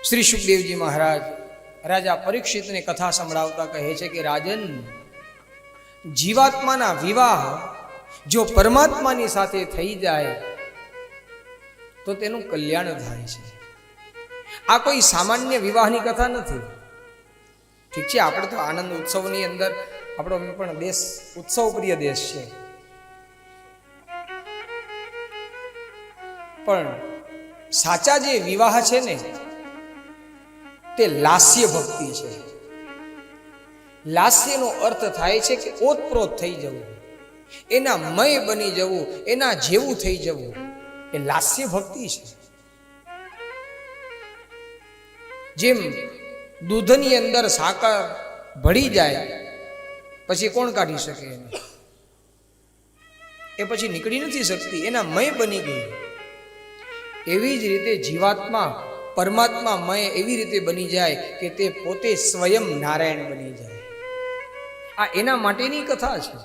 શ્રી સુખદેવજી મહારાજ રાજા પરીક્ષિતને કથા સંભળાવતા કહે છે કે રાજન, જીવાત્માના વિવાહ જો પરમાત્માની સાથે થઈ જાય તો તેનું કલ્યાણ થાય છે. આ કોઈ સામાન્ય વિવાહની કથા નથી. ઠીક છે, આપણે તો આનંદ ઉત્સવની અંદર આપણો પણ દેશ ઉત્સવ પ્રિય દેશ છે, પણ સાચા જે વિવાહ છે ને તે લાસ્ય ભક્તિ છે. લાસ્યનો અર્થ થાય છે કે ઓતપ્રોત થઈ જવું, એના મય બની જવું, એના જેવું થઈ જવું, એ લાસ્ય ભક્તિ છે. જેમ દૂધની અંદર સાકર ભળી જાય પછી કોણ કાઢી શકે એને? એ પછી નીકળી નથી શકતી, એના મય બની ગઈ. એવી જ રીતે જીવાત્મા પરમાત્મા મય એવી રીતે બની જાય કે તે પોતે સ્વયં નારાયણ બની જાય. આ એના માટેની કથા છે.